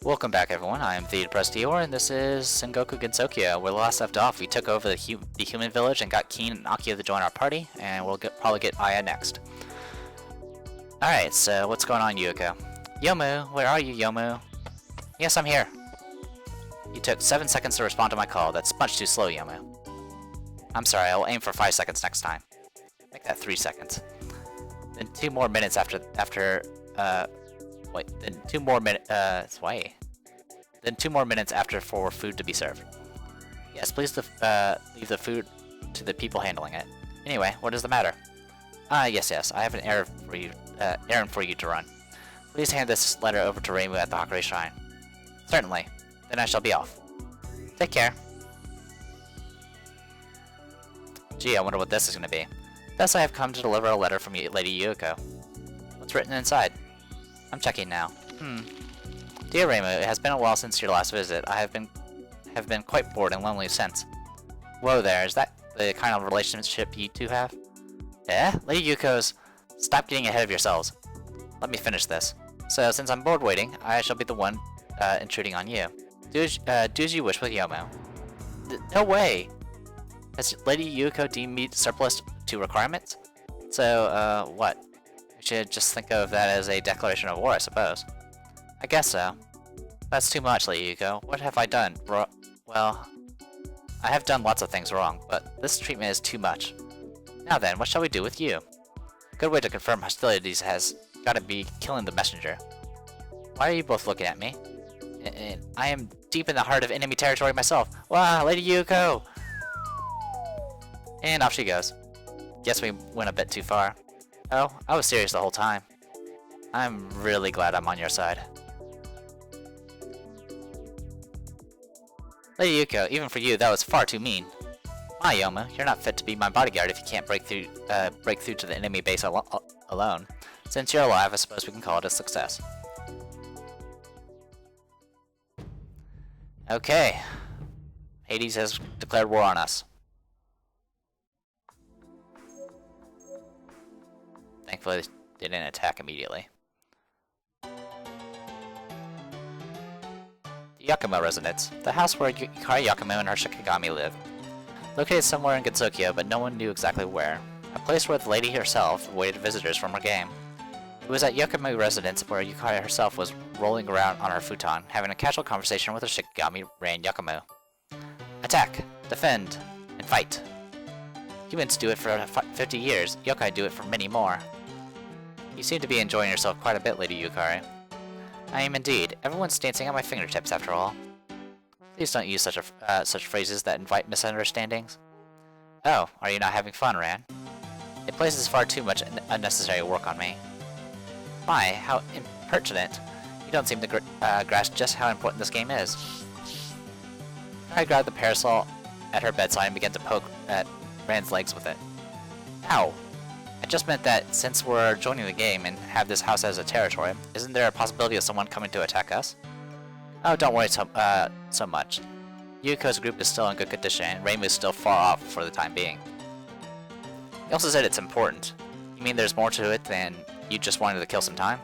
Welcome back, everyone. I am the Depressed Eeyore, and this is Sengoku Gensokyo. Where we last left off, we took over the human village and got Keen and Akio to join our party, and we'll probably get Aya next. Alright, so what's going on, Yuko? Yomu, where are you, Yomu? Yes, I'm here. You took 7 seconds to respond to my call. That's much too slow, Yomu. I'm sorry, I'll aim for 5 seconds next time. Make that 3 seconds. Then 2 more minutes after then 2 more minutes, Then 2 more minutes after for food to be served. Yes, please leave the food to the people handling it. Anyway, what is the matter? Yes, I have an errand for you to run. Please hand this letter over to Reimu at the Hakure Shrine. Certainly. Then I shall be off. Take care. Gee, I wonder what this is going to be. Thus I have come to deliver a letter from Lady Yuko. What's written inside? I'm checking now. Dear Reimu, it has been a while since your last visit. I have been quite bored and lonely since. Whoa there, is that the kind of relationship you two have? Eh? Lady Yuko's... Stop getting ahead of yourselves. Let me finish this. So, since I'm bored waiting, I shall be the one intruding on you. Do as you wish with Yomu. No way! Has Lady Yuko deemed me surplus to requirements? So, what? Should just think of that as a declaration of war, I suppose. I guess so. That's too much, Lady Yuko. What have I done? Well, I have done lots of things wrong, but this treatment is too much. Now then, what shall we do with you? A good way to confirm hostilities has gotta be killing the messenger. Why are you both looking at me? I am deep in the heart of enemy territory myself. Wow, Lady Yuko! And off she goes. Guess we went a bit too far. Oh, I was serious the whole time. I'm really glad I'm on your side. Lady Yuko, even for you, that was far too mean. My Yomu, you're not fit to be my bodyguard if you can't break through to the enemy base alone. Since you're alive, I suppose we can call it a success. Okay. Hades has declared war on us. Thankfully, they didn't attack immediately. The Yakumo residence, the house where Yukari Yakumo and her Shikigami live. Located somewhere in Gensokyo, but no one knew exactly where. A place where the lady herself awaited visitors from her game. It was at Yakumo residence where Yukari herself was rolling around on her futon, having a casual conversation with her Shikigami, Rain Yakumo. Attack, defend, and fight. Humans do it for 50 years, yokai do it for many more. You seem to be enjoying yourself quite a bit, Lady Yukari. I am indeed. Everyone's dancing at my fingertips, after all. Please don't use such phrases that invite misunderstandings. Oh, are you not having fun, Ran? It places far too much unnecessary work on me. My, how impertinent. You don't seem to grasp just how important this game is. I grabbed the parasol at her bedside and began to poke at Ran's legs with it. Ow! I just meant that since we're joining the game and have this house as a territory, isn't there a possibility of someone coming to attack us? Oh, don't worry so much. Yuko's group is still in good condition, and Reimu's still far off for the time being. You also said it's important. You mean there's more to it than you just wanted to kill some time?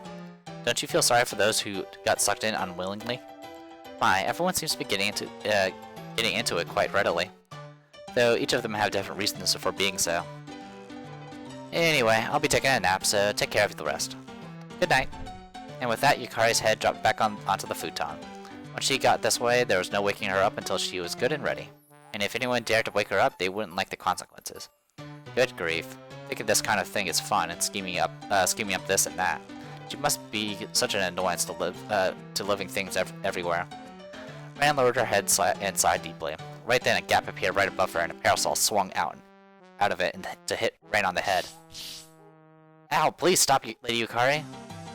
Don't you feel sorry for those who got sucked in unwillingly? My, everyone seems to be getting into it quite readily, though each of them have different reasons for being so. Anyway, I'll be taking a nap, so take care of the rest. Good night. And with that, Yukari's head dropped back onto the futon. When she got this way, there was no waking her up until she was good and ready. And if anyone dared to wake her up, they wouldn't like the consequences. Good grief. Thinking this kind of thing is fun and scheming up this and that. She must be such an annoyance to living things everywhere. Ran lowered her head and sighed deeply. Right then, a gap appeared right above her, and a parasol swung out of it and to hit Rain on the head. Ow! Please stop, Lady Yukari.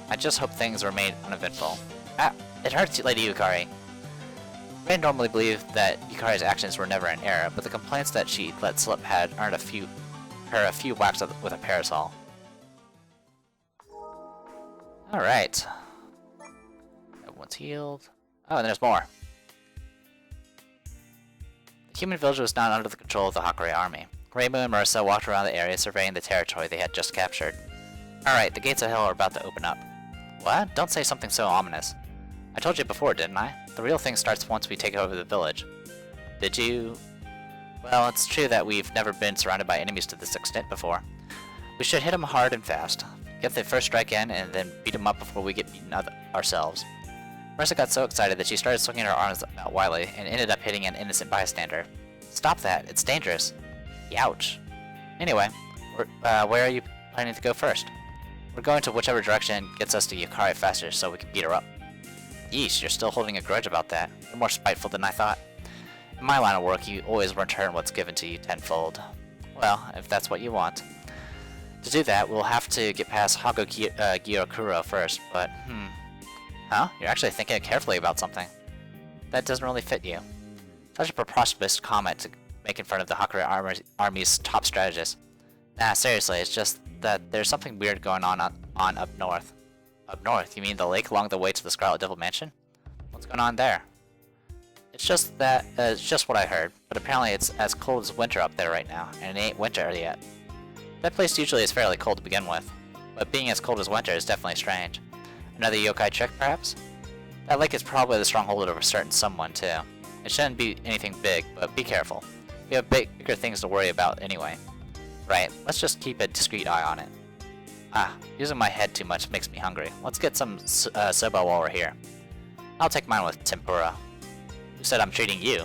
I just hope things remain uneventful. Ah! It hurts, Lady Yukari. Rain normally believed that Yukari's actions were never in error, but the complaints that she let slip had earned her a few whacks with a parasol. Alright. Everyone's healed. Oh, and there's more. The human village was not under the control of the Hakure army. Reimu and Marissa walked around the area surveying the territory they had just captured. Alright, the gates of hell are about to open up. What? Don't say something so ominous. I told you before, didn't I? The real thing starts once we take over the village. Did you? Well, it's true that we've never been surrounded by enemies to this extent before. We should hit them hard and fast. Get the first strike in, and then beat them up before we get beaten up ourselves. Marissa got so excited that she started swinging her arms out wildly, and ended up hitting an innocent bystander. Stop that, it's dangerous. Youch. Anyway, where are you planning to go first? We're going to whichever direction gets us to Yukari faster so we can beat her up. Yeesh, you're still holding a grudge about that. You're more spiteful than I thought. In my line of work, you always return what's given to you tenfold. Well, if that's what you want. To do that, we'll have to get past Hago Gyokuro first, but Huh? You're actually thinking carefully about something. That doesn't really fit you. Such a preposterous comment to make in front of the Hakure Army's top strategist. Nah, seriously, it's just that there's something weird going on up north. Up north? You mean the lake along the way to the Scarlet Devil Mansion? What's going on there? It's just that, it's just what I heard, but apparently it's as cold as winter up there right now, and it ain't winter yet. That place usually is fairly cold to begin with, but being as cold as winter is definitely strange. Another yokai trick, perhaps? That lake is probably the stronghold of a certain someone, too. It shouldn't be anything big, but be careful. We have bigger things to worry about anyway. Right, let's just keep a discreet eye on it. Ah, using my head too much makes me hungry. Let's get some soba while we're here. I'll take mine with tempura. Who said I'm treating you?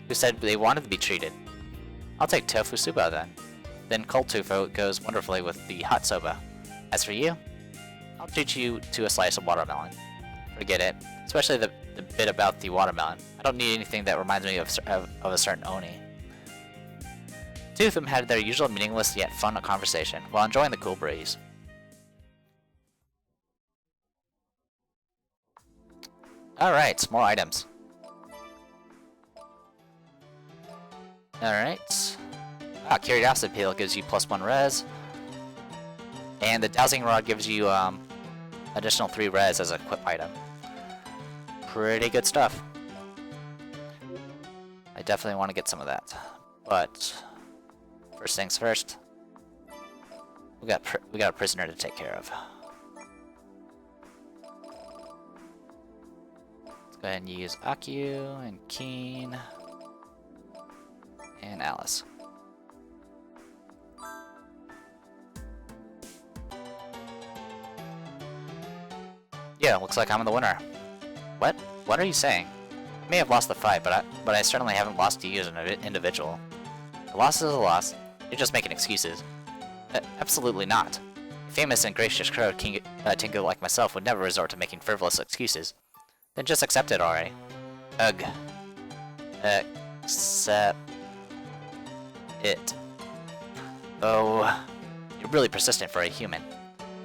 Who said they wanted to be treated? I'll take tofu soba then. Then cold tofu goes wonderfully with the hot soba. As for you, I'll treat you to a slice of watermelon. Forget it, especially the bit about the watermelon. I don't need anything that reminds me of a certain Oni. Two of them had their usual meaningless yet fun conversation while enjoying the cool breeze. Alright, more items. Alright. Curiosity Peel gives you +1 res. And the Dowsing Rod gives you additional 3 res as a equip item. Pretty good stuff. I definitely want to get some of that. But first things first. We got a prisoner to take care of. Let's go ahead and use Akio and Keen and Alice. Yeah, looks like I'm the winner. What? What are you saying? I may have lost the fight, but I certainly haven't lost to you as an individual. A loss is a loss. You're just making excuses. Absolutely not. A famous and gracious crow Tingu like myself would never resort to making frivolous excuses. Then just accept it already. Ugh. Accept it. Oh, you're really persistent for a human.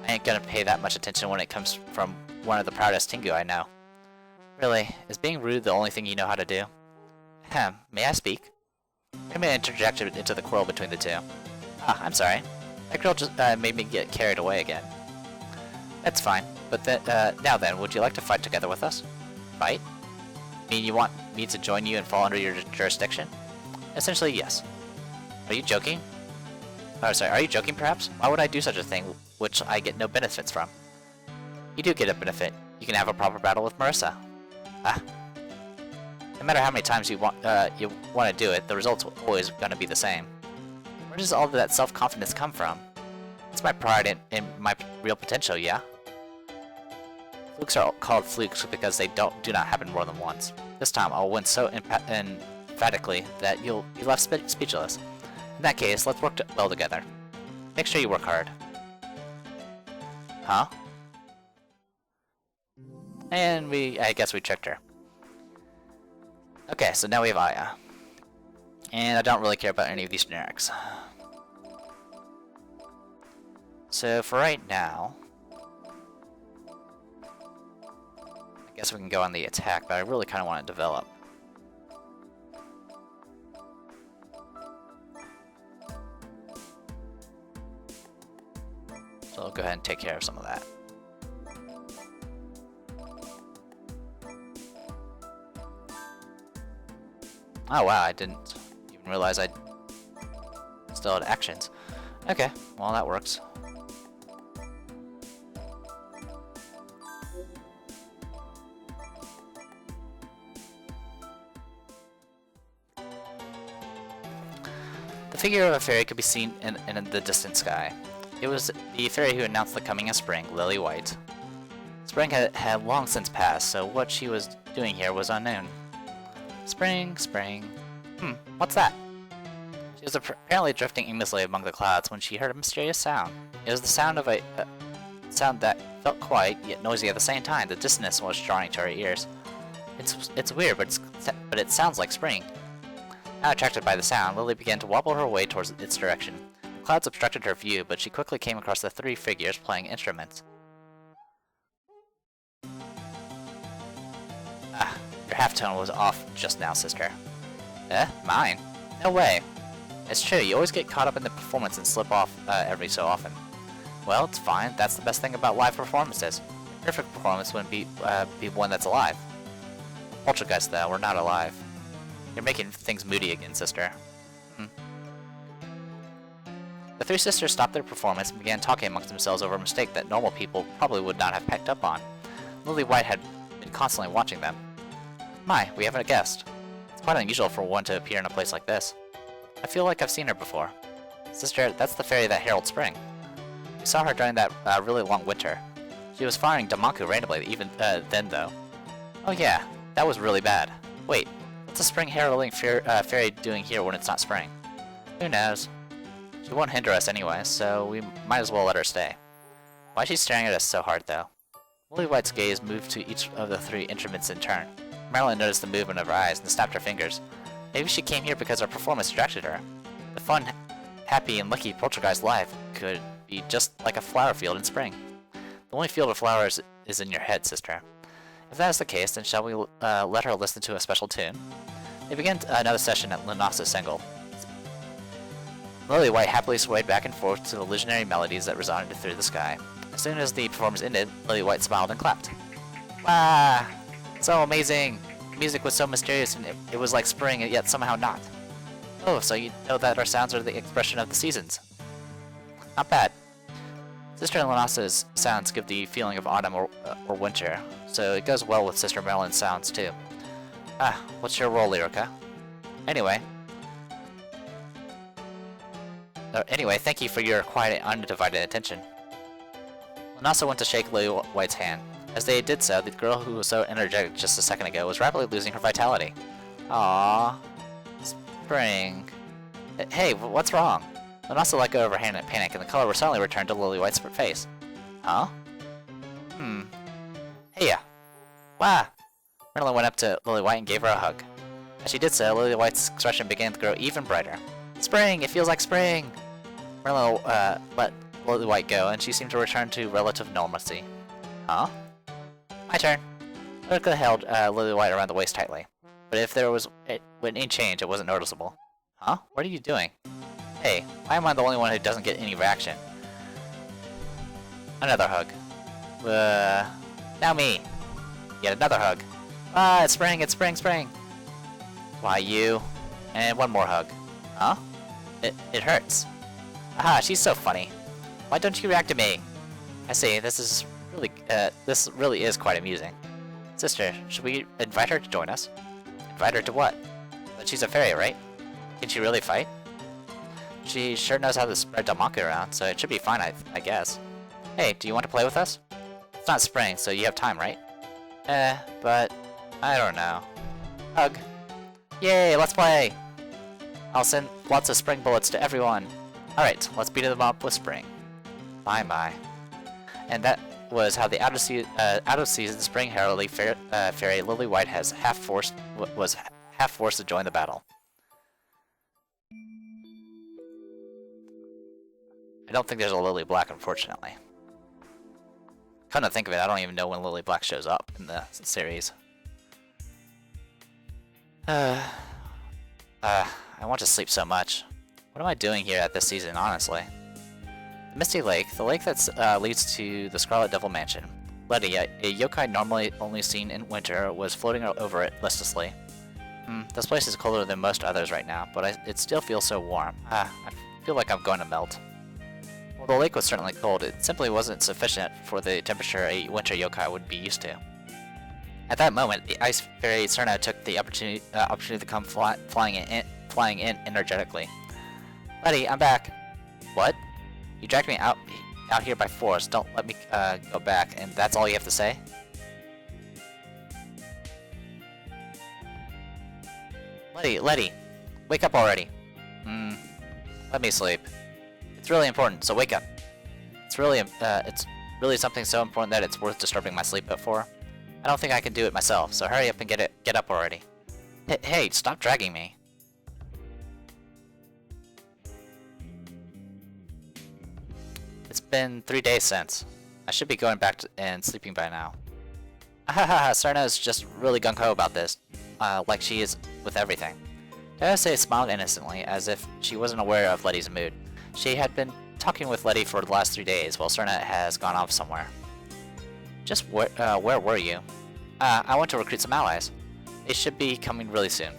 I ain't gonna pay that much attention when it comes from one of the proudest Tingu I know. Really, is being rude the only thing you know how to do? May I speak? I may interject into the quarrel between the two. Ah, I'm sorry. That girl just made me get carried away again. That's fine, but now then, would you like to fight together with us? Fight? I mean, you want me to join you and fall under your jurisdiction? Essentially, yes. Are you joking? Oh, sorry, are you joking perhaps? Why would I do such a thing which I get no benefits from? You do get a benefit. You can have a proper battle with Marissa. Ah. No matter how many times you want to do it, the result's always going to be the same. Where does all of that self-confidence come from? It's my pride in my real potential, yeah? Flukes are called flukes because they do not happen more than once. This time, I'll win so emphatically that you'll be left speechless. In that case, let's work well together. Make sure you work hard. Huh? And I guess we tricked her. Okay, so now we have Aya. And I don't really care about any of these generics. So for right now, I guess we can go on the attack, but I really kind of want to develop. So I'll go ahead and take care of some of that. Oh wow, I didn't even realize I still had actions. Okay, well that works. figure of a fairy could be seen in the distant sky. It was the fairy who announced the coming of spring, Lily White. Spring had long since passed, so what she was doing here was unknown. Spring, spring. What's that? She was apparently drifting aimlessly among the clouds when she heard a mysterious sound. It was the sound of a sound that felt quiet yet noisy at the same time. The distance was jarring to her ears. It's weird, but it sounds like spring. Now attracted by the sound, Lily began to wobble her way towards its direction. The clouds obstructed her view, but she quickly came across the 3 figures playing instruments. Your halftone was off just now, sister. Mine? No way. It's true, you always get caught up in the performance and slip off every so often. Well, it's fine. That's the best thing about live performances. A perfect performance wouldn't be one that's alive. Poltergeist, though, we're not alive. You're making things moody again, sister. The 3 sisters stopped their performance and began talking amongst themselves over a mistake that normal people probably would not have picked up on. Lily White had been constantly watching them. My, we have a guest. It's quite unusual for one to appear in a place like this. I feel like I've seen her before. Sister, that's the fairy that heralds spring. We saw her during that really long winter. She was firing Damaku randomly even then, though. Oh yeah, that was really bad. Wait, what's a spring heralding fairy doing here when it's not spring? Who knows? She won't hinder us anyway, so we might as well let her stay. Why is she staring at us so hard, though? Lily White's gaze moved to each of the 3 instruments in turn. Marilyn noticed the movement of her eyes and snapped her fingers. Maybe she came here because our performance distracted her. The fun, happy, and lucky Poltergeist life could be just like a flower field in spring. The only field of flowers is in your head, sister. If that is the case, then shall we let her listen to a special tune? They began another session at Lunasa Sengoku. Lily White happily swayed back and forth to the legendary melodies that resonated through the sky. As soon as the performance ended, Lily White smiled and clapped. Wow! So amazing! The music was so mysterious and it was like spring, yet somehow not. Oh, so you know that our sounds are the expression of the seasons. Not bad. Sister Lunasa's sounds give the feeling of autumn or winter, so it goes well with Sister Marilyn's sounds too. What's your role, Lyrica? Anyway, thank you for your quiet and undivided attention. Lunasa went to shake Lily White's hand. As they did so, the girl who was so energetic just a second ago was rapidly losing her vitality. Aww. Spring. Hey, what's wrong? Lunasa let go of her hand in panic, and the color suddenly returned to Lily White's face. Huh? Heya! Wow! Marilyn went up to Lily White and gave her a hug. As she did so, Lily White's expression began to grow even brighter. Spring! It feels like spring! Marilyn let Lily White go, and she seemed to return to relative normalcy. Huh? My turn. Lyrica held Lily White around the waist tightly, but if there was any change, it wasn't noticeable. Huh? What are you doing? Hey, why am I the only one who doesn't get any reaction? Another hug. Now me. Yet another hug. It's spring, it's spring, spring. Why you? And one more hug. Huh? It hurts. Aha, she's so funny. Why don't you react to me? I see, this really is quite amusing. Sister, should we invite her to join us? Invite her to what? But she's a fairy, right? Can she really fight? She sure knows how to spread Damaku around, so it should be fine, I guess. Hey, do you want to play with us? It's not spring, so you have time, right? But I don't know. Hug. Yay, let's play! I'll send lots of spring bullets to everyone. Alright, let's beat them up with spring. Bye. And that was how the out-of-season spring heralding fairy Lily White was half forced to join the battle. I don't think there's a Lily Black, unfortunately. Come to think of it, I don't even know when Lily Black shows up in the series. I want to sleep so much. What am I doing here at this season, honestly? The Misty Lake, the lake that leads to the Scarlet Devil Mansion. Letty, a yokai normally only seen in winter, was floating over it listlessly. This place is colder than most others right now, but it still feels so warm. I feel like I'm going to melt. Well, the lake was certainly cold. It simply wasn't sufficient for the temperature a winter yokai would be used to. At that moment, the ice fairy Serna took the opportunity to come flying in energetically. Letty, I'm back. What? You dragged me out here by force. Don't let me go back, and that's all you have to say? Letty, wake up already. Let me sleep. It's really important, so wake up. It's really something so important that it's worth disturbing my sleep for. I don't think I can do it myself, so hurry up and get up already. Hey, stop dragging me. It's been 3 days since. I should be going back and sleeping by now. Ahaha, Serena is just really gung-ho about this, like she is with everything. Dayase smiled innocently, as if she wasn't aware of Letty's mood. She had been talking with Letty for the last 3 days, while Serena has gone off somewhere. Just where were you? I want to recruit some allies. They should be coming really soon.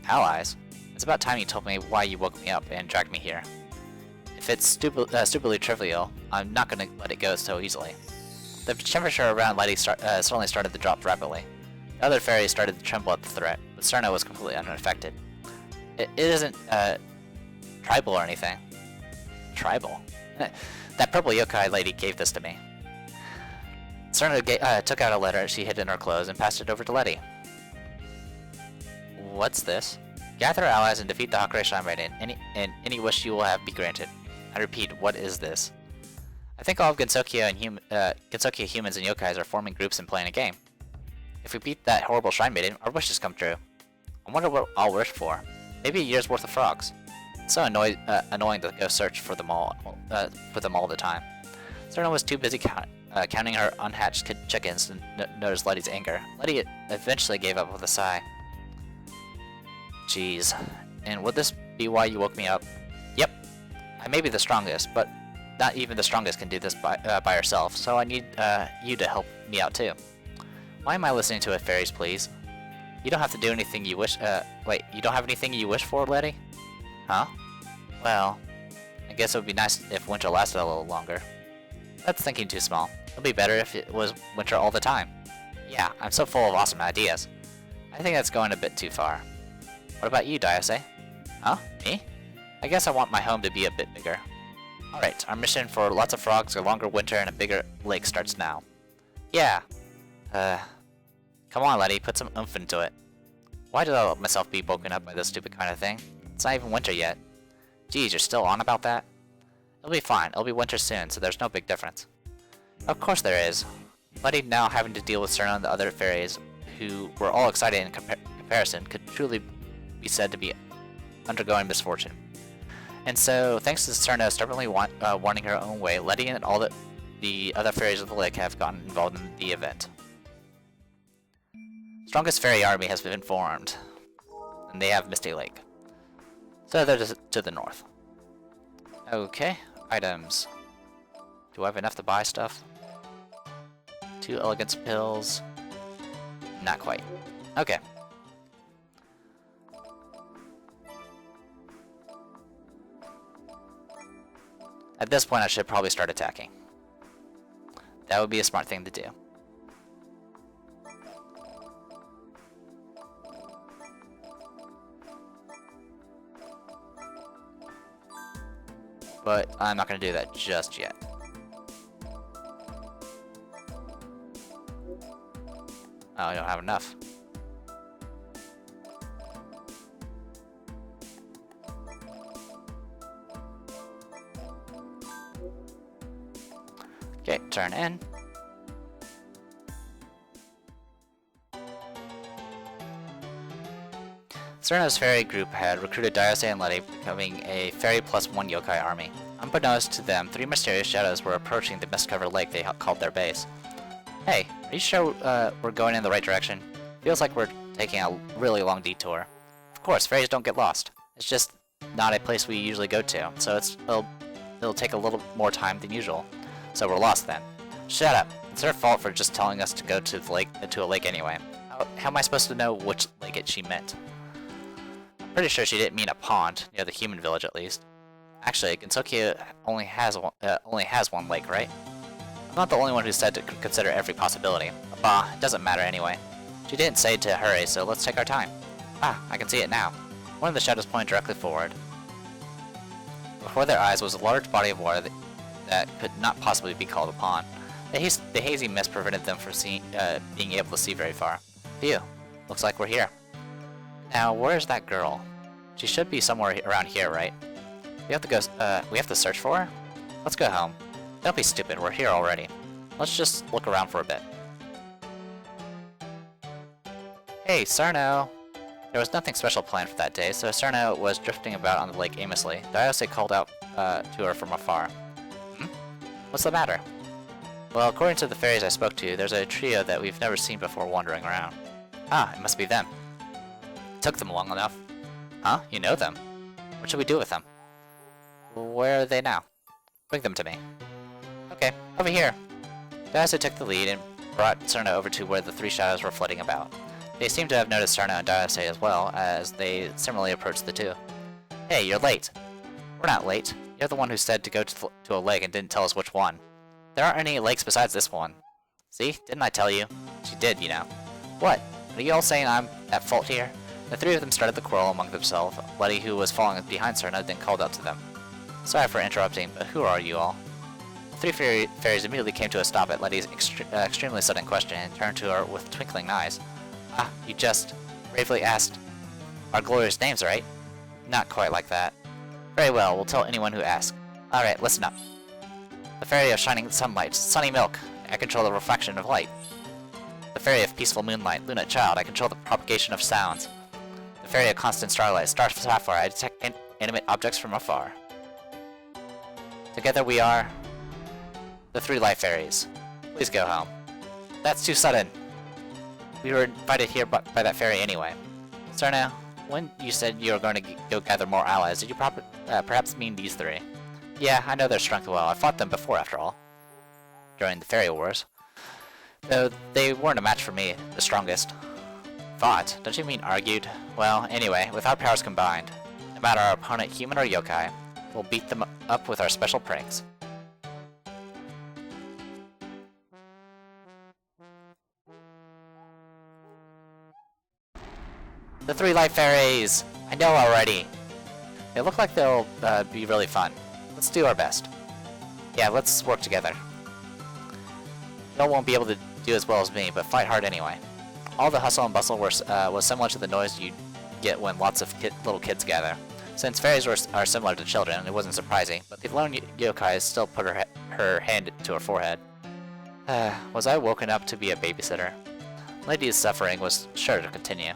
Allies? It's about time you told me why you woke me up and dragged me here. If it's stupidly trivial, I'm not gonna let it go so easily. The temperature around Letty suddenly started to drop rapidly. The other fairies started to tremble at the threat, but Serena was completely unaffected. It isn't, tribal or anything. Tribal? That purple yokai lady gave this to me. Serena took out a letter she hid in her clothes and passed it over to Letty. What's this? Gather allies and defeat the Hakure Shrine Maiden, and any wish you will have be granted. I repeat, what is this? I think all of Gensokyo humans and yokais are forming groups and playing a game. If we beat that horrible Shrine Maiden, our wishes come true. I wonder what I'll wish for. Maybe a year's worth of frogs. It's so annoying to go search for them all the time. Serena was too busy counting her unhatched chickens to notice Letty's anger. Letty eventually gave up with a sigh. Jeez. And would this be why you woke me up? Yep. I may be the strongest, but not even the strongest can do this by herself, so I need you to help me out too. Why am I listening to it, fairies, please? You don't have to do anything you wish, wait, you don't have anything you wish for, Letty? Huh? Well, I guess it would be nice if winter lasted a little longer. That's thinking too small. It'll be better if it was winter all the time. Yeah, I'm so full of awesome ideas. I think that's going a bit too far. What about you, Dayase? Huh? Me? I guess I want my home to be a bit bigger. Alright, our mission for lots of frogs, a longer winter, and a bigger lake starts now. Yeah. Come on, Letty, put some oomph into it. Why did I let myself be woken up by this stupid kind of thing? It's not even winter yet. Geez, you're still on about that? It'll be fine. It'll be winter soon, so there's no big difference. Of course there is. Letty now having to deal with Serena and the other fairies, who were all excited in comparison, could truly be said to be undergoing misfortune. And so, thanks to Serena stubbornly wanting her own way, Letty and all the other fairies of the lake have gotten involved in the event. Strongest fairy army has been formed, and they have Misty Lake. So they're to the north. Okay, items. Do I have enough to buy stuff? 2 elegance pills. Not quite. Okay. At this point, I should probably start attacking. That would be a smart thing to do. But I'm not going to do that just yet. Oh, I don't have enough. Okay, turn in. Serena's fairy group had recruited Dayase and Letty, becoming a fairy plus 1 yokai army. Unbeknownst to them, 3 mysterious shadows were approaching the mist-covered lake they called their base. Hey, are you sure we're going in the right direction? Feels like we're taking a really long detour. Of course, fairies don't get lost. It's just not a place we usually go to, so it'll take a little more time than usual. So we're lost then. Shut up. It's her fault for just telling us to go to the lake, to a lake anyway. How am I supposed to know which lake she meant? I'm pretty sure she didn't mean a pond, near the human village at least. Actually, Gensokyo only has one lake, right? I'm not the only one who said to consider every possibility. Bah, it doesn't matter anyway. She didn't say to hurry, so let's take our time. Ah, I can see it now. One of the shadows pointed directly forward. Before their eyes was a large body of water that could not possibly be called a pond. The hazy mist prevented them from being able to see very far. Phew, looks like we're here. Now, where's that girl? She should be somewhere around here, right? We have to go, we have to search for her? Let's go home. Don't be stupid, we're here already. Let's just look around for a bit. Hey, Sarno! There was nothing special planned for that day, so Sarno was drifting about on the lake aimlessly. Diose called out to her from afar. Hmm? What's the matter? Well, according to the fairies I spoke to, there's a trio that we've never seen before wandering around. Ah, it must be them. It took them long enough. Huh? You know them? What should we do with them? Where are they now? Bring them to me. Okay, over here. Diose took the lead and brought Sarno over to where the three shadows were flitting about. They seemed to have noticed Sarno and Diose as well, as they similarly approached the two. Hey, you're late. We're not late. You're the one who said to go to a lake and didn't tell us which one. There aren't any lakes besides this one. See? Didn't I tell you? She did, you know. What? Are you all saying I'm at fault here? The three of them started the quarrel among themselves. Letty, who was following behind Sarno, then called out to them. Sorry for interrupting, but who are you all? The three fairies immediately came to a stop at Letty's extremely sudden question and turned to her with twinkling eyes. Ah, you just bravely asked our glorious names, right? Not quite like that. Very well, we'll tell anyone who asks. Alright, listen up. The fairy of shining sunlight, sunny milk, I control the reflection of light. The fairy of peaceful moonlight, lunate child, I control the propagation of sounds. The fairy of constant starlight, star sapphire, I detect inanimate objects from afar. Together we are the three life fairies. Please go home. That's too sudden. We were invited here by that fairy anyway. Sarno, when you said you were going to go gather more allies, did you perhaps mean these three? Yeah, I know their strength well. I fought them before, after all. During the fairy wars. Though they weren't a match for me, the strongest. Fought? Don't you mean argued? Well, anyway, with our powers combined, no matter our opponent, human or yokai, we'll beat them up with our special pranks. The three life fairies! I know already! They look like they'll be really fun. Let's do our best. Yeah, let's work together. You won't be able to do as well as me, but fight hard anyway. All the hustle and bustle was similar to the noise you get when lots of little kids gather. Since fairies are similar to children, it wasn't surprising, but the lone yokai still put her hand to her forehead. Was I woken up to be a babysitter? Lady's suffering was sure to continue.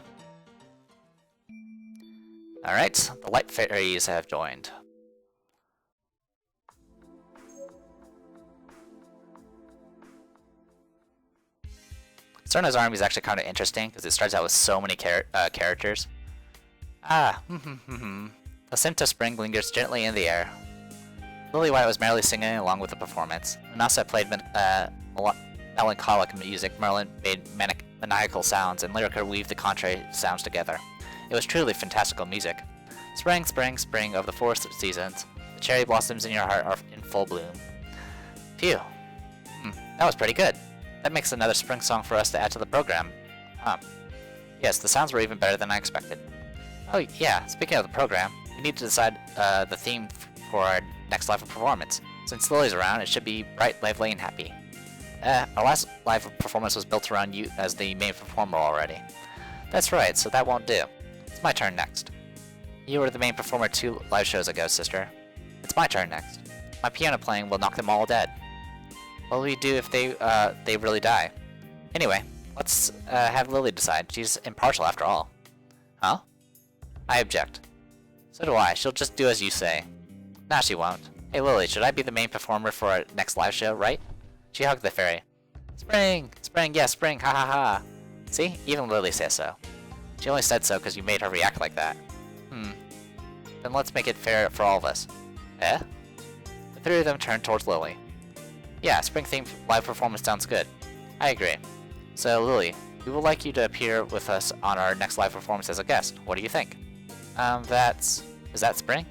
Alright, the light fairies have joined. Sarno's army is actually kind of interesting, because it starts out with so many characters. Ah, The scent of spring lingers gently in the air. Lily White was merrily singing along with the performance. Manasa played melancholic music, Merlin made maniacal sounds, and Lyrica weaved the contrary sounds together. It was truly fantastical music. Spring, spring, spring of the four seasons. The cherry blossoms in your heart are in full bloom. Phew. That was pretty good. That makes another spring song for us to add to the program. Yes, the sounds were even better than I expected. Oh yeah, speaking of the program, we need to decide the theme for our next live performance. Since Lily's around, it should be bright, lively, and happy. Our last live performance was built around you as the main performer already. That's right, so that won't do. It's my turn next. You were the main performer 2 live shows ago, sister. It's my turn next. My piano playing will knock them all dead. What will we do if they really die? Anyway, let's have Lily decide. She's impartial after all. Huh? I object. So do I. She'll just do as you say. Nah, she won't. Hey Lily, should I be the main performer for our next live show, right? She hugged the fairy. Spring! Spring, yes, spring, ha ha ha! See? Even Lily says so. She only said so because you made her react like that. Then let's make it fair for all of us. Eh? The three of them turned towards Lily. Yeah, spring-themed live performance sounds good. I agree. So, Lily, we would like you to appear with us on our next live performance as a guest. What do you think? Is that spring?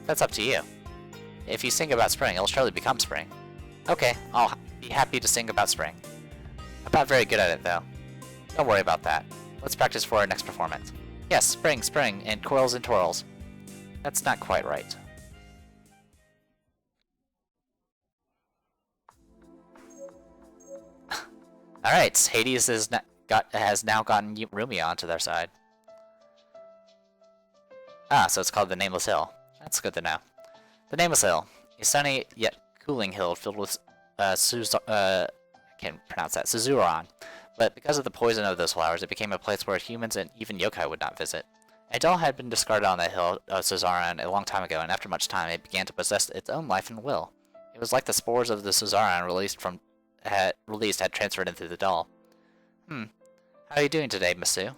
That's up to you. If you sing about spring, it'll surely become spring. Okay, I'll be happy to sing about spring. I'm not very good at it, though. Don't worry about that. Let's practice for our next performance. Yes, spring, spring, and coils and twirls. That's not quite right. Alright, Hades has now gotten Rumia onto their side. Ah, so it's called the Nameless Hill. That's good to know. The Nameless Hill, a sunny yet cooling hill filled with I can't pronounce that, Suzuran. But because of the poison of those flowers, it became a place where humans and even yokai would not visit. A doll had been discarded on the hill of Suzaran a long time ago, and after much time, it began to possess its own life and will. It was like the spores of the Suzaran had transferred into the doll. How are you doing today, Masu?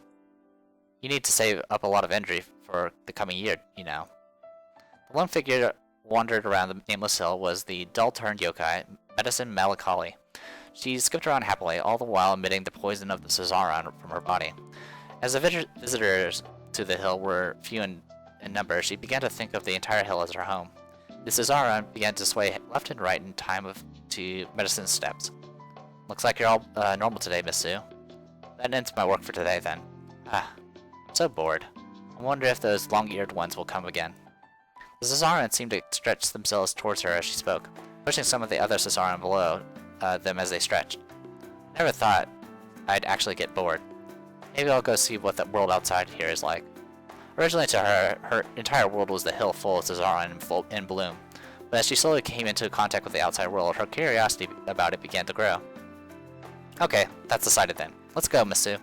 You need to save up a lot of energy for the coming year, you know. The lone figure wandered around the Nameless Hill was the dull-turned yokai, Medicine Malakali. She skipped around happily, all the while emitting the poison of the Suzaran from her body. As the visitors to the hill were few in number, she began to think of the entire hill as her home. The Suzaran began to sway left and right in time to Medicine's steps. Looks like you're all normal today, Miss Sue. That ends my work for today, then. I'm so bored. I wonder if those long-eared ones will come again. The Suzaran seemed to stretch themselves towards her as she spoke, pushing some of the other Suzaran below them as they stretched. I never thought I'd actually get bored. Maybe I'll go see what the world outside here is like. Originally to her, her entire world was the hill full of Suzaran in bloom, but as she slowly came into contact with the outside world, her curiosity about it began to grow. Okay, that's decided then. Let's go, Miss Sue.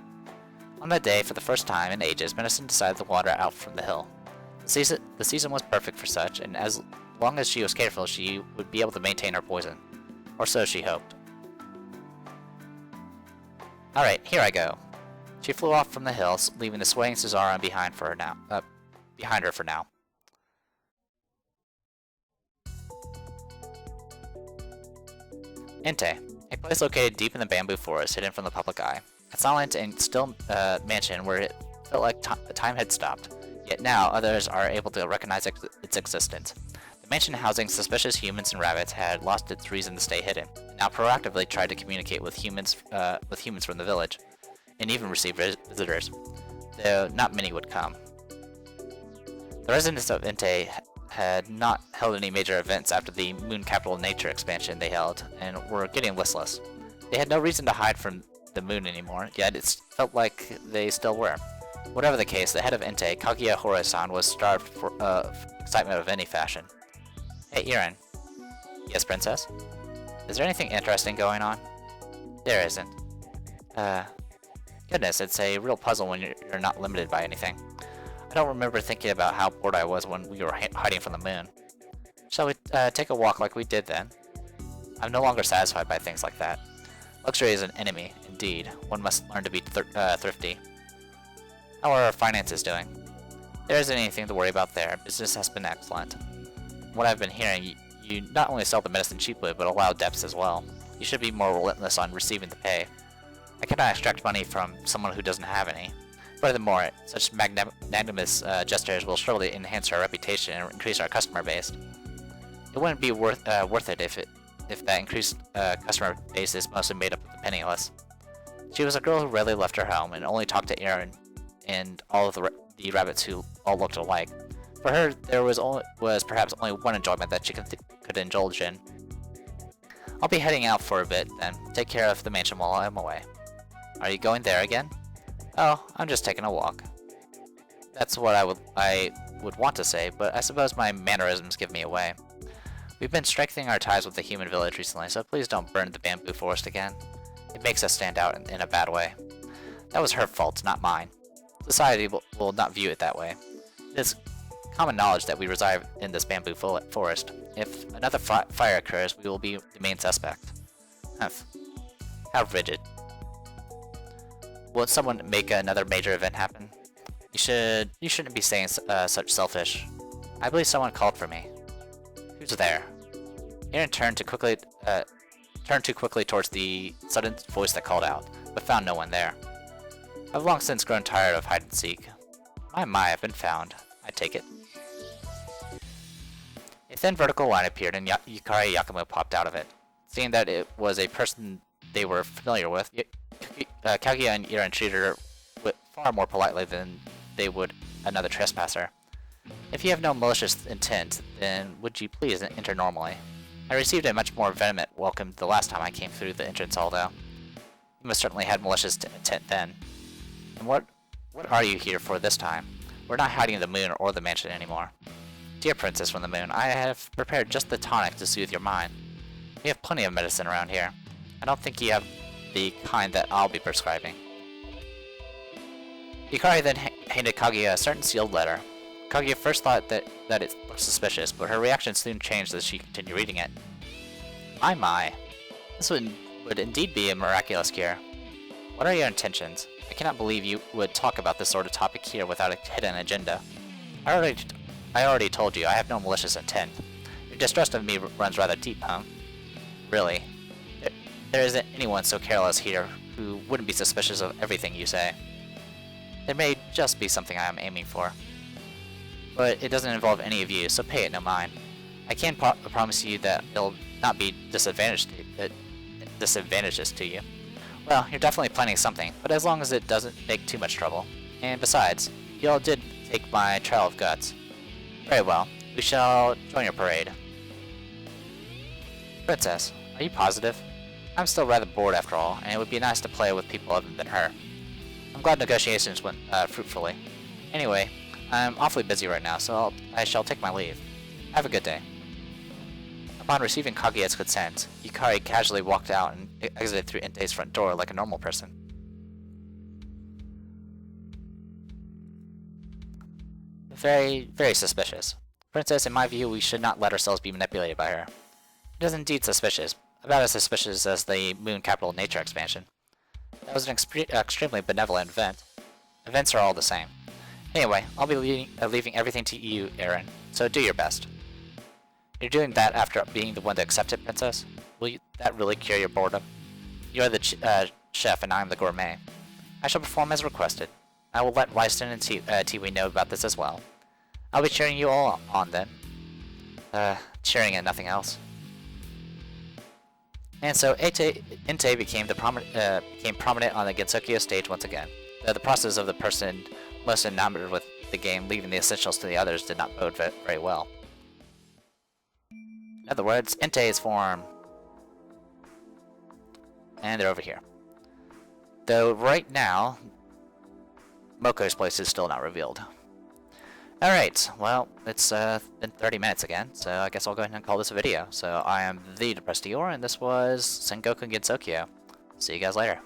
On that day, for the first time in ages, Medicine decided to wander out from the hill. The season was perfect for such, and as long as she was careful, she would be able to maintain her poison. Or so she hoped. Alright, here I go. She flew off from the hill, leaving the swaying Suzaran behind her for now. Inte, a place located deep in the bamboo forest, hidden from the public eye. A silent and still mansion where it felt like time had stopped. Yet now, others are able to recognize its existence. The mansion housing suspicious humans and rabbits had lost its reason to stay hidden, and now proactively tried to communicate with humans from the village, and even receive visitors, though not many would come. The residents of Inte had not held any major events after the Moon Capital Nature expansion they held, and were getting listless. They had no reason to hide from the moon anymore, yet it felt like they still were. Whatever the case, the head of Inte, Kaguya Horai-san, was starved for excitement of any fashion. Hey, Irin. Yes, Princess? Is there anything interesting going on? There isn't. Goodness, it's a real puzzle when you're not limited by anything. I don't remember thinking about how bored I was when we were hiding from the moon. Shall we take a walk like we did then? I'm no longer satisfied by things like that. Luxury is an enemy, indeed. One must learn to be thrifty. How are our finances doing? There isn't anything to worry about there. Business has been excellent. From what I've been hearing, you not only sell the medicine cheaply, but allow debts as well. You should be more relentless on receiving the pay. I cannot extract money from someone who doesn't have any. Furthermore, such magnanimous gestures will surely enhance our reputation and increase our customer base. It wouldn't be worth it if that increased customer base is mostly made up of the penniless. She was a girl who rarely left her home and only talked to Aaron and all of the rabbits who all looked alike. For her, there was perhaps only one enjoyment that she could indulge in. I'll be heading out for a bit, then. Take care of the mansion while I'm away. Are you going there again? Oh, I'm just taking a walk. That's what I would want to say, but I suppose my mannerisms give me away. We've been strengthening our ties with the human village recently, so please don't burn the bamboo forest again. It makes us stand out in a bad way. That was her fault, not mine. Society will not view it that way. It is common knowledge that we reside in this bamboo forest. If another fire occurs, we will be the main suspect. Humph. How rigid. Will someone make another major event happen? You shouldn't be saying such selfish. I believe someone called for me. Who's there? Aaron turned too quickly towards the sudden voice that called out, but found no one there. I've long since grown tired of hide and seek. My, I've been found. I take it. A thin vertical line appeared and Yukari Yakumo popped out of it. Seeing that it was a person they were familiar with, Kaguya and Iran treated her far more politely than they would another trespasser. If you have no malicious intent, then would you please enter normally? I received a much more vehement welcome the last time I came through the entrance hall, though. You must certainly had malicious intent then. And what are you here for this time? We're not hiding the moon or the mansion anymore. Dear Princess from the Moon, I have prepared just the tonic to soothe your mind. We have plenty of medicine around here. I don't think you have the kind that I'll be prescribing. Yukari then handed Kaguya a certain sealed letter. Kaguya first thought that it looked suspicious, but her reaction soon changed as she continued reading it. My. This would indeed be a miraculous cure. What are your intentions? I cannot believe you would talk about this sort of topic here without a hidden agenda. I already told you, I have no malicious intent. Your distrust of me runs rather deep, huh? Really? There isn't anyone so careless here who wouldn't be suspicious of everything you say. There may just be something I am aiming for. But it doesn't involve any of you, so pay it no mind. I can promise you that it'll not be disadvantageous to you. Well, you're definitely planning something, but as long as it doesn't make too much trouble. And besides, you all did take my trial of guts. Very well, we shall join your parade. Princess, are you positive? I'm still rather bored after all, and it would be nice to play with people other than her. I'm glad negotiations went fruitfully. Anyway, I'm awfully busy right now, so I shall take my leave. Have a good day. Upon receiving Kaguya's consent, Yukari casually walked out and exited through Entei's front door like a normal person. Very, very suspicious. Princess, in my view, we should not let ourselves be manipulated by her. It is indeed suspicious, about as suspicious as the Moon Capital Nature expansion. That was an extremely benevolent event. Events are all the same. Anyway, I'll be leaving everything to you, Aaron, so do your best. You're doing that after being the one to accept it, Princess? Will that really cure your boredom? You are the chef and I am the gourmet. I shall perform as requested. I will let Wyston and Tiwi know about this as well. I'll be cheering you all on then. Cheering and nothing else. And so Entei became prominent on the Gensokyo stage once again, though the process of the person most enamored with the game leaving the essentials to the others did not bode very well. In other words, Entei is formed. And they're over here. Though right now, Moko's place is still not revealed. Alright, well, it's been 30 minutes again, so I guess I'll go ahead and call this a video. So I am the Depressed Eeyore, and this was Sengoku and Gensokyo. See you guys later.